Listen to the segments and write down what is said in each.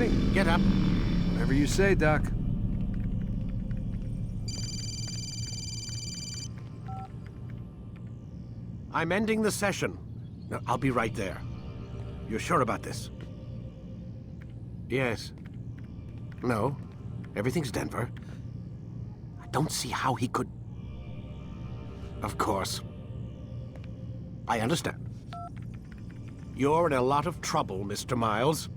morning. Get up. Whatever you say, Doc. I'm ending the session. No, I'll be right there. You're sure about this? Yes. No. Everything's Denver. I don't see how he could... Of course. I understand. You're in a lot of trouble, Mr. Miles.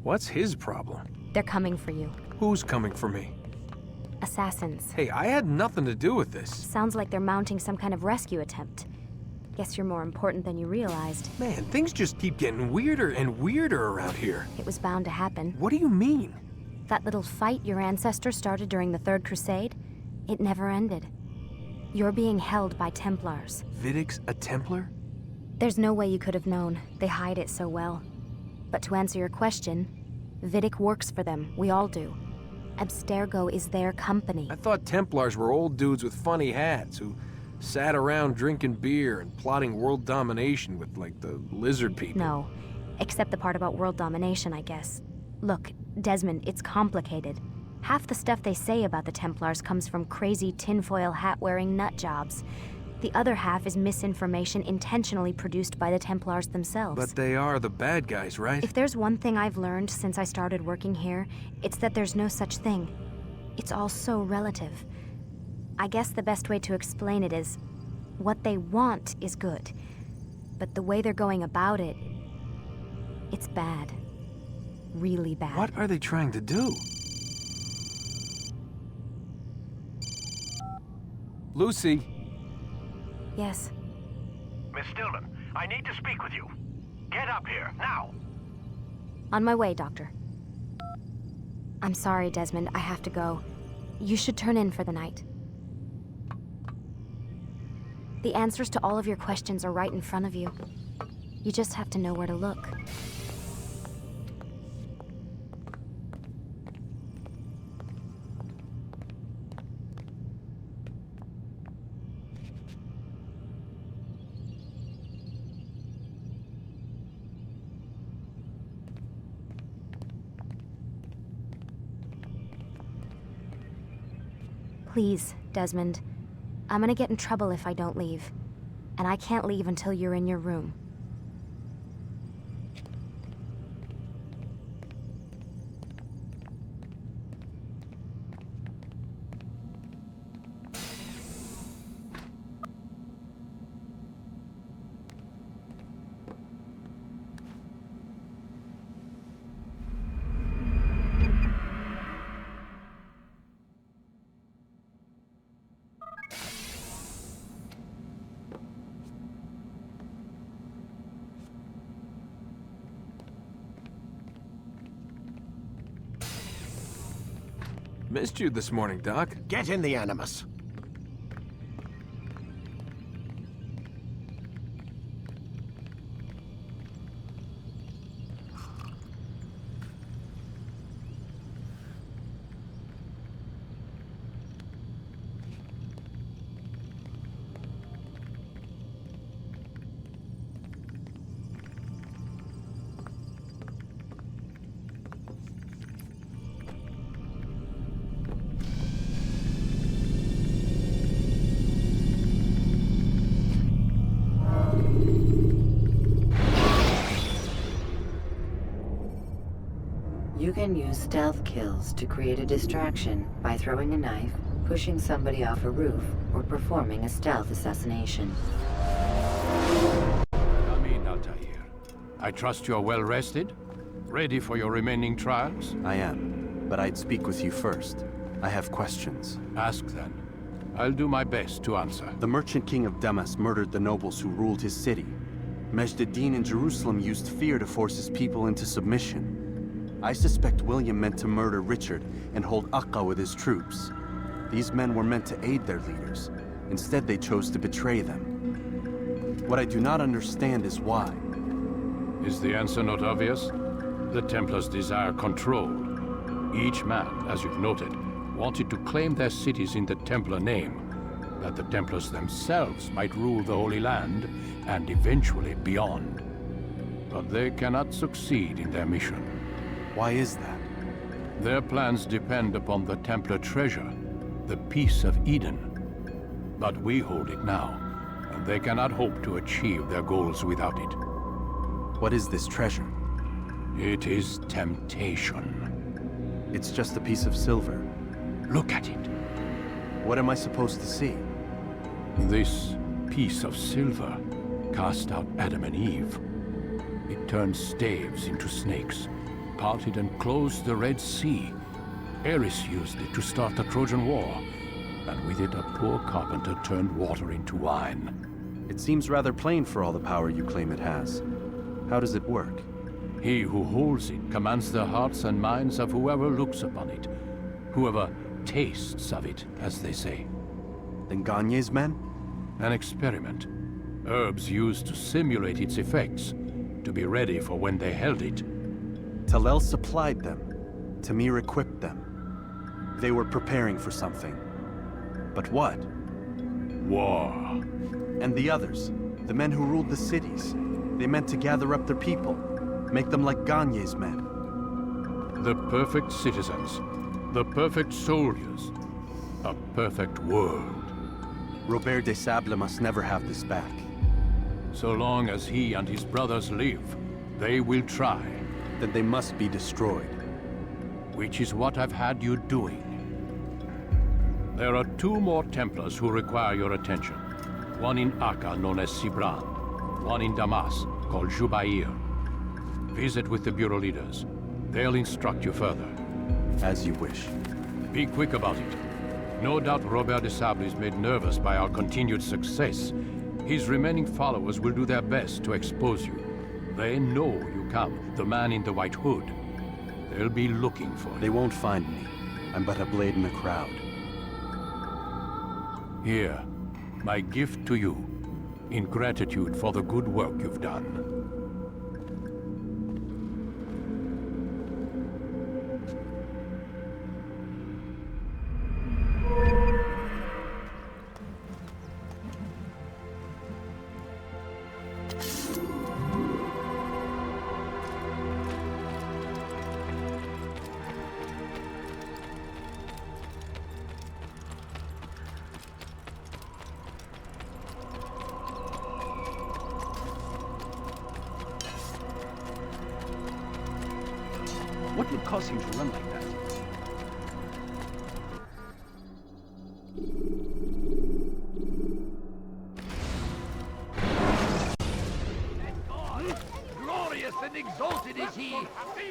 What's his problem? They're coming for you. Who's coming for me? Assassins. Hey, I had nothing to do with this. Sounds like they're mounting some kind of rescue attempt. Guess you're more important than you realized. Man, things just keep getting weirder and weirder around here. It was bound to happen. What do you mean? That little fight your ancestors started during the Third Crusade, it never ended. You're being held by Templars. Vidic's a Templar? There's no way you could have known. They hide it so well. But to answer your question, Vidic works for them. We all do. Abstergo is their company. I thought Templars were old dudes with funny hats who sat around drinking beer and plotting world domination with, like, the lizard people. No. Except the part about world domination, I guess. Look, Desmond, it's complicated. Half the stuff they say about the Templars comes from crazy tinfoil hat-wearing nut jobs. The other half is misinformation intentionally produced by the Templars themselves. But they are the bad guys, right? If there's one thing I've learned since I started working here, it's that there's no such thing. It's all so relative. I guess the best way to explain it is, what they want is good. But the way they're going about it, it's bad. Really bad. What are they trying to do? Lucy. Yes. Miss Stillman, I need to speak with you. Get up here, now! On my way, Doctor. I'm sorry, Desmond. I have to go. You should turn in for the night. The answers to all of your questions are right in front of you. You just have to know where to look. Please, Desmond. I'm gonna get in trouble if I don't leave. And I can't leave until you're in your room. Missed you this morning, Doc. Get in the Animus. You can use stealth kills to create a distraction by throwing a knife, pushing somebody off a roof, or performing a stealth assassination. Amin Altair, I trust you're well rested? Ready for your remaining trials? I am, but I'd speak with you first. I have questions. Ask then. I'll do my best to answer. The merchant king of Damascus murdered the nobles who ruled his city. Majd in Jerusalem used fear to force his people into submission. I suspect William meant to murder Richard and hold Akka with his troops. These men were meant to aid their leaders. Instead, they chose to betray them. What I do not understand is why. Is the answer not obvious? The Templars desire control. Each man, as you've noted, wanted to claim their cities in the Templar name, that the Templars themselves might rule the Holy Land and eventually beyond. But they cannot succeed in their mission. Why is that? Their plans depend upon the Templar treasure, the Peace of Eden. But we hold it now, and they cannot hope to achieve their goals without it. What is this treasure? It is temptation. It's just a piece of silver. Look at it. What am I supposed to see? This piece of silver cast out Adam and Eve. It turned staves into snakes, parted and closed the Red Sea. Ares used it to start the Trojan War, and with it a poor carpenter turned water into wine. It seems rather plain for all the power you claim it has. How does it work? He who holds it commands the hearts and minds of whoever looks upon it, whoever tastes of it, as they say. Then Gagne's men? An experiment. Herbs used to simulate its effects, to be ready for when they held it. Talel supplied them. Tamir equipped them. They were preparing for something. But what? War. And the others, the men who ruled the cities, they meant to gather up their people, make them like Gagne's men. The perfect citizens, the perfect soldiers, a perfect world. Robert des Sables must never have this back. So long as he and his brothers live, they will try. Then they must be destroyed. Which is what I've had you doing. There are 2 more Templars who require your attention. One in Akka, known as Sibran. One in Damascus, called Jubair. Visit with the Bureau leaders. They'll instruct you further. As you wish. Be quick about it. No doubt Robert des Sables is made nervous by our continued success. His remaining followers will do their best to expose you. They know you come, the man in the white hood. They'll be looking for you. They won't find me. I'm but a blade in the crowd. Here, my gift to you, in gratitude for the good work you've done. What would cause him to run like that? Glorious and exalted is he,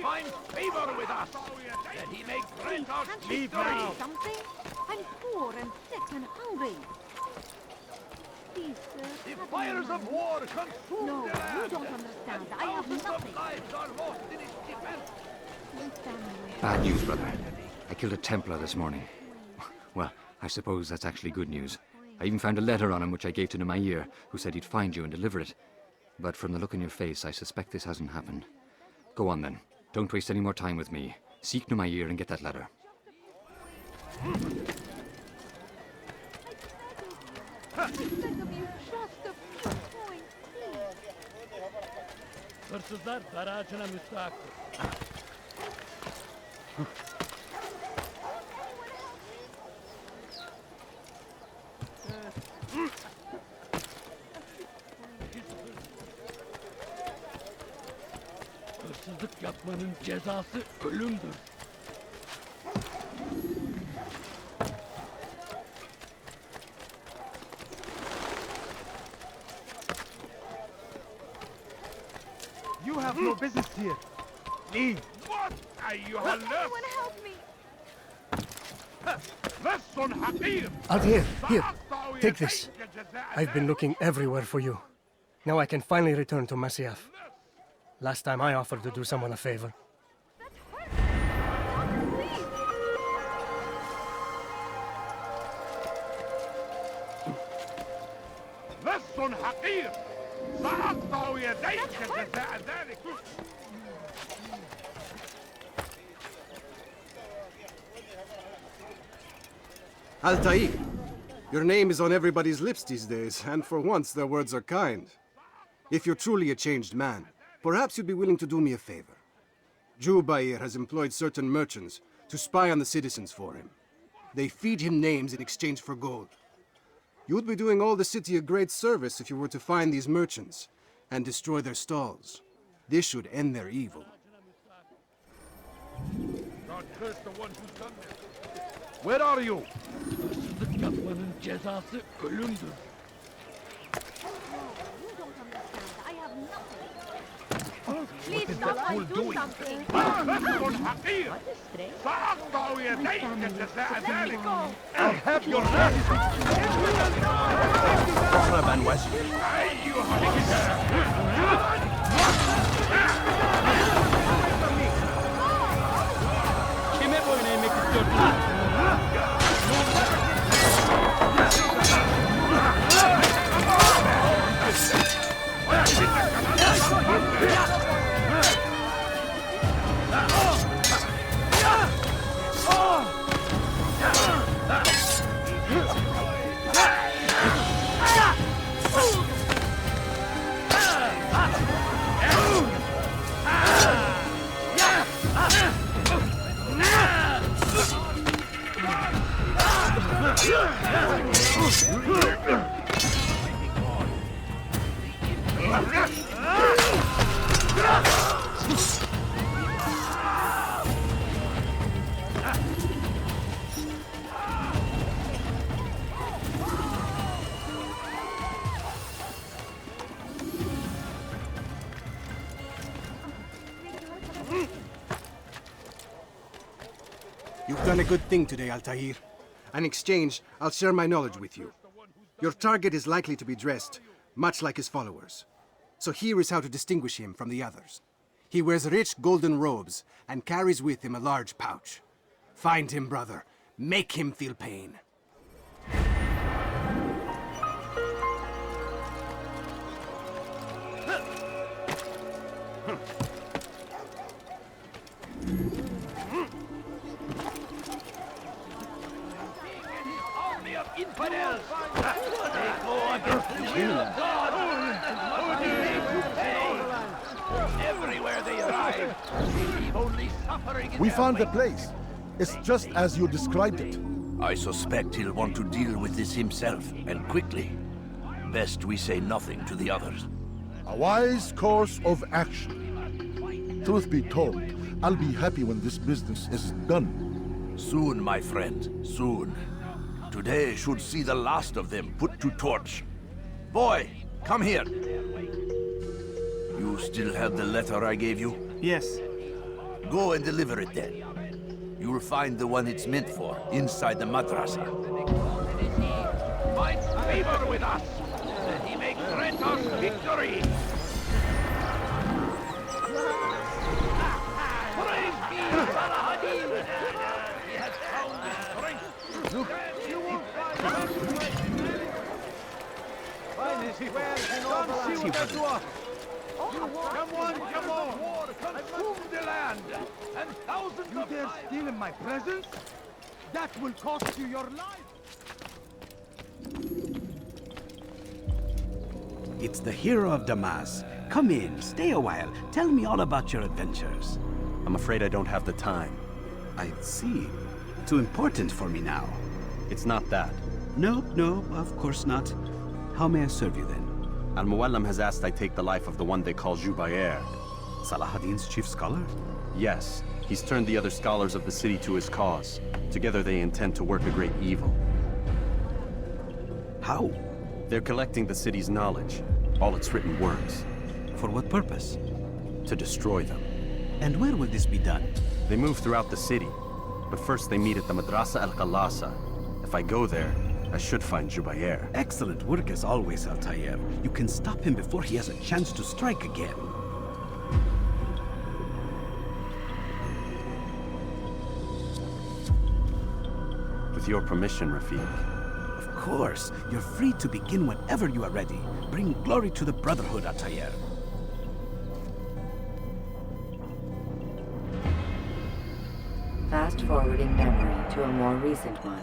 finds favor with us, that he may grant us victory. Something? I'm poor and sick and hungry. Please, sir. The fires of war consume No, the you land. don't understand. I have Thousands nothing. of lives are lost in its defense. Bad news, brother. I killed a Templar this morning. Well, I suppose that's actually good news. I even found a letter on him which I gave to Majd, who said he'd find you and deliver it. But from the look in your face, I suspect this hasn't happened. Go on then. Don't waste any more time with me. Seek Majd and get that letter. Hırsızlar garajına müstahakdır. Hırsızlık yapmanın cezası ölümdür. You have no business here. Leave. What أيها اللص؟ Someone help me! لص حقير. Addin, here, سأقطع take this. يديك جزاء I've been looking everywhere for you. Now I can finally return to Masyaf. Last time I offered to do someone a favor. لص حقير. سأقطع يديك جزاء ذلك. Altair, your name is on everybody's lips these days, and for once their words are kind. If you're truly a changed man, perhaps you'd be willing to do me a favor. Jubair has employed certain merchants to spy on the citizens for him. They feed him names in exchange for gold. You would be doing all the city a great service if you were to find these merchants and destroy their stalls. This should end their evil. God curse the one who's done this. Where are you? You don't understand. I have nothing. Please stop and do something. I'll have your You've done a good thing today, Altair. In exchange, I'll share my knowledge with you. Your target is likely to be dressed, much like his followers. So here is how to distinguish him from the others. He wears rich golden robes and carries with him a large pouch. Find him, brother. Make him feel pain. Infidels! They go against the will of God! Everywhere they arrive, they leave only suffering in We their found the wake. place. It's just as you described it. I suspect he'll want to deal with this himself, and quickly. Best we say nothing to the others. A wise course of action. Truth be told, I'll be happy when this business is done. Soon, my friend, soon. Today should see the last of them put to torch. Boy, come here. You still have the letter I gave you? Yes. Go and deliver it then. You'll find the one it's meant for inside the madrasa. Find favor with us, that he may grant us victory. Praise be Al-Hakim! He has found his strength. Look, you won't find Come see what I do. Come on, come on! Consume the land, and thousands You of dare lives. steal in my presence? That will cost you your life! It's the hero of Damascus. Come in, stay a while. Tell me all about your adventures. I'm afraid I don't have the time. I see. Too important for me now. It's not that. No, of course not. How may I serve you then? Al-Mualim has asked I take the life of the one they call Jubair. Salahadin's chief scholar? Yes, he's turned the other scholars of the city to his cause. Together they intend to work a great evil. How? They're collecting the city's knowledge, all its written words. For what purpose? To destroy them. And where will this be done? They move throughout the city, but first they meet at the Madrasa al-Qalasa. If I go there, I should find Jubair. Excellent work as always, Altair. You can stop him before he has a chance to strike again. With your permission, Rafiq. Of course. You're free to begin whenever you are ready. Bring glory to the Brotherhood, Altair. Fast-forwarding memory to a more recent one.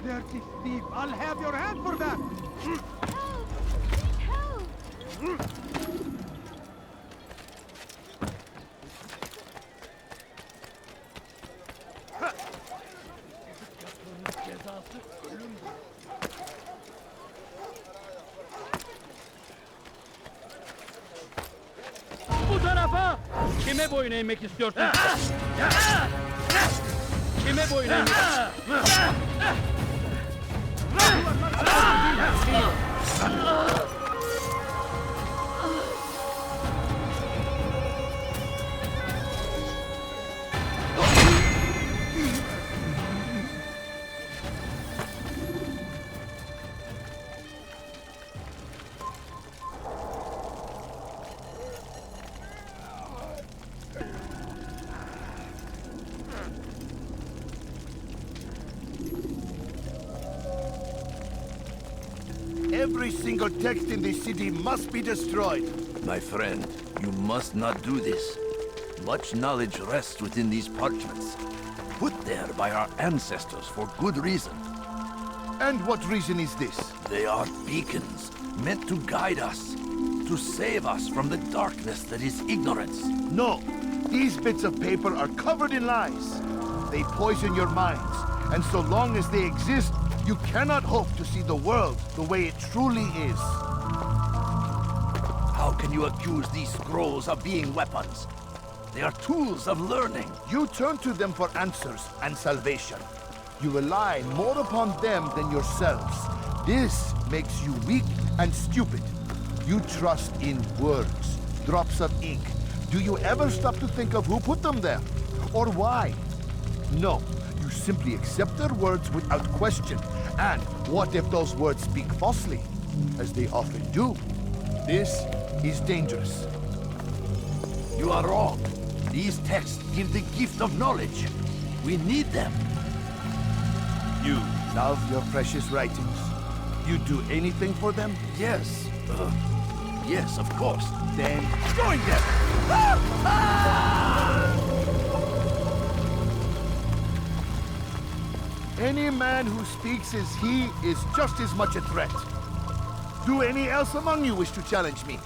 dirty thief! I'll have your hand for that! Bu tarafa! Kime boyun eğmek istiyorsun? Kime boyun eğmek istiyorsun? Every single text in this city must be destroyed. My friend, you must not do this. Much knowledge rests within these parchments, put there by our ancestors for good reason. And what reason is this? They are beacons, meant to guide us, to save us from the darkness that is ignorance. No, these bits of paper are covered in lies. They poison your minds, and so long as they exist, you cannot hope to see the world the way it truly is. How can you accuse these scrolls of being weapons? They are tools of learning. You turn to them for answers and salvation. You rely more upon them than yourselves. This makes you weak and stupid. You trust in words, drops of ink. Do you ever stop to think of who put them there? Or why? No, you simply accept their words without question. And what if those words speak falsely? As they often do. This is dangerous. You are wrong. These texts give the gift of knowledge. We need them. You love your precious writings. You do anything for them? Yes. Yes, of course. Then join them! Any man who speaks as he is just as much a threat. Do any else among you wish to challenge me?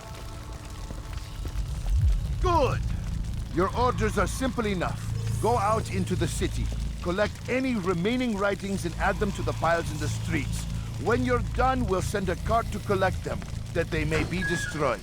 Good! Your orders are simple enough. Go out into the city, collect any remaining writings and add them to the piles in the streets. When you're done, we'll send a cart to collect them, that they may be destroyed.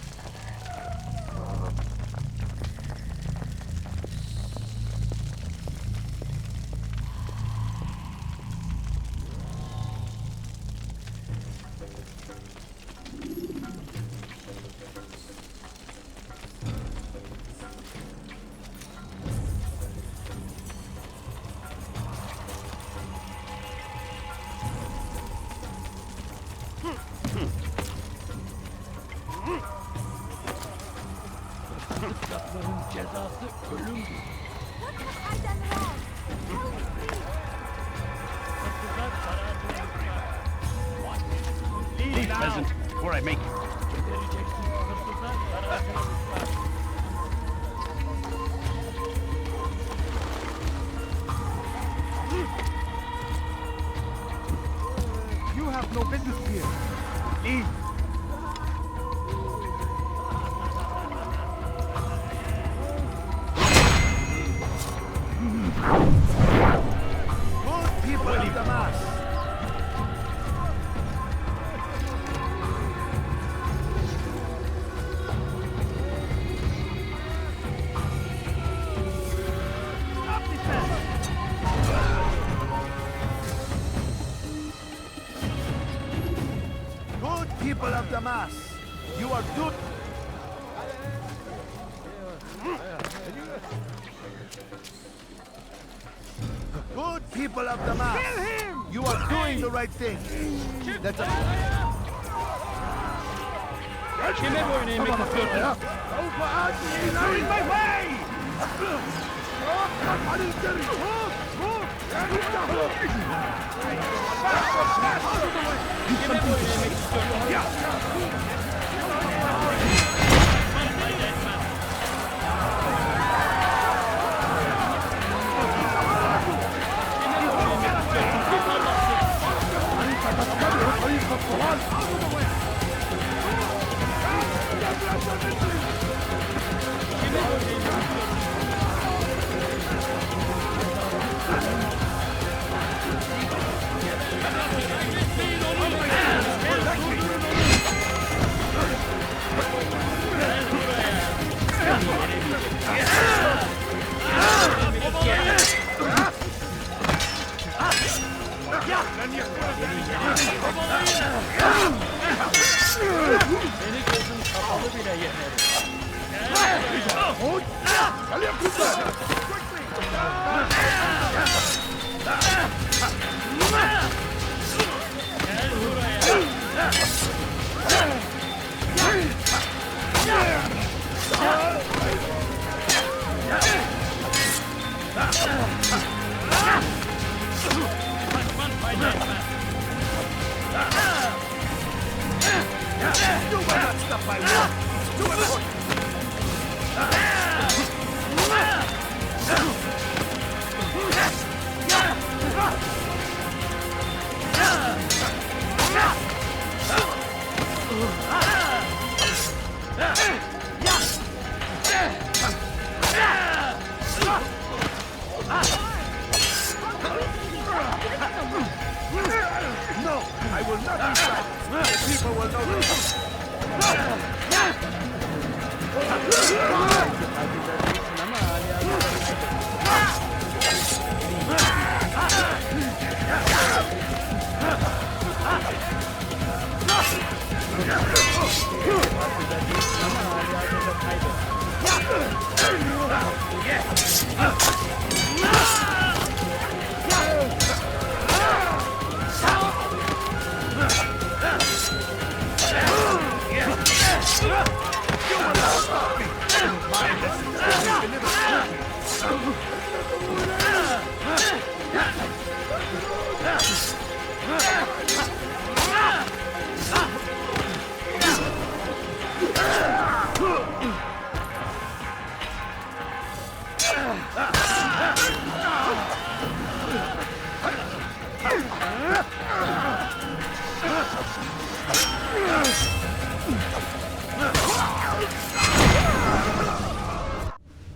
Cezası ölümdür. Leave, peasant, before I make you. You have no business here. Leave. Good people of Damascus. Good people of Damascus, you are good. Good people of Damascus, you are doing the right thing. Let us... Kime boyun eğmek istiyorsun? You're in my way! Kime boyun eğmek istiyorsun? You will not stop my work! It's too important! No, I will not be stopped. The people will know this.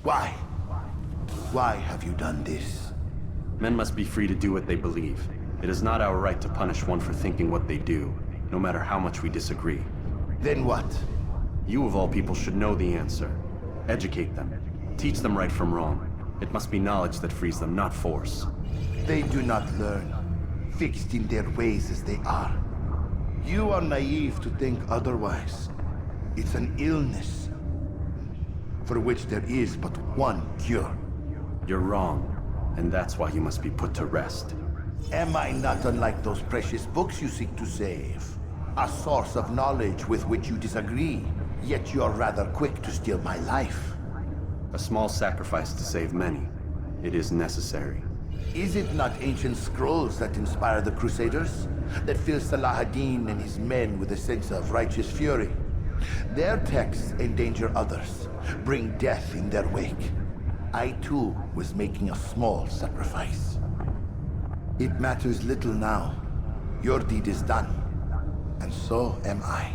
Why? Why have you done this? Men must be free to do what they believe. It is not our right to punish one for thinking what they do, no matter how much we disagree. Then what? You of all people should know the answer. Educate them. Teach them right from wrong. It must be knowledge that frees them, not force. They do not learn, fixed in their ways as they are. You are naive to think otherwise. It's an illness, for which there is but one cure. You're wrong, and that's why you must be put to rest. Am I not unlike those precious books you seek to save? A source of knowledge with which you disagree, yet you're rather quick to steal my life. A small sacrifice to save many. It is necessary. Is it not ancient scrolls that inspire the Crusaders? That fill Salah ad-Din and his men with a sense of righteous fury? Their texts endanger others, bring death in their wake. I too was making a small sacrifice. It matters little now. Your deed is done, and so am I.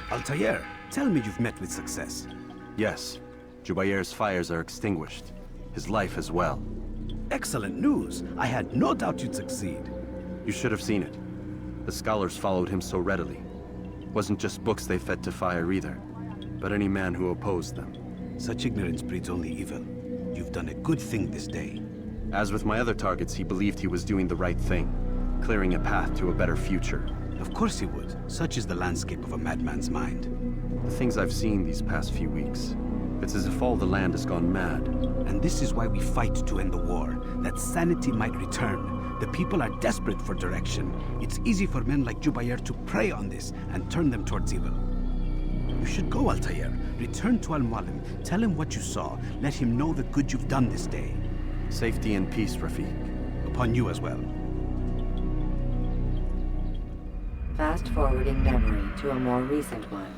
Altair, tell me you've met with success. Yes. Jubair's fires are extinguished. His life as well. Excellent news. I had no doubt you'd succeed. You should have seen it. The scholars followed him so readily. Wasn't just books they fed to fire either, but any man who opposed them. Such ignorance breeds only evil. You've done a good thing this day. As with my other targets, he believed he was doing the right thing, clearing a path to a better future. Of course he would. Such is the landscape of a madman's mind. The things I've seen these past few weeks, it's as if all the land has gone mad. And this is why we fight to end the war, that sanity might return, The people are desperate for direction. It's easy for men like Jubair to prey on this and turn them towards evil. You should go, Altair. Return to Al-Mualim. Tell him what you saw. Let him know the good you've done this day. Safety and peace, Rafiq. Upon you as well. Fast-forwarding memory to a more recent one.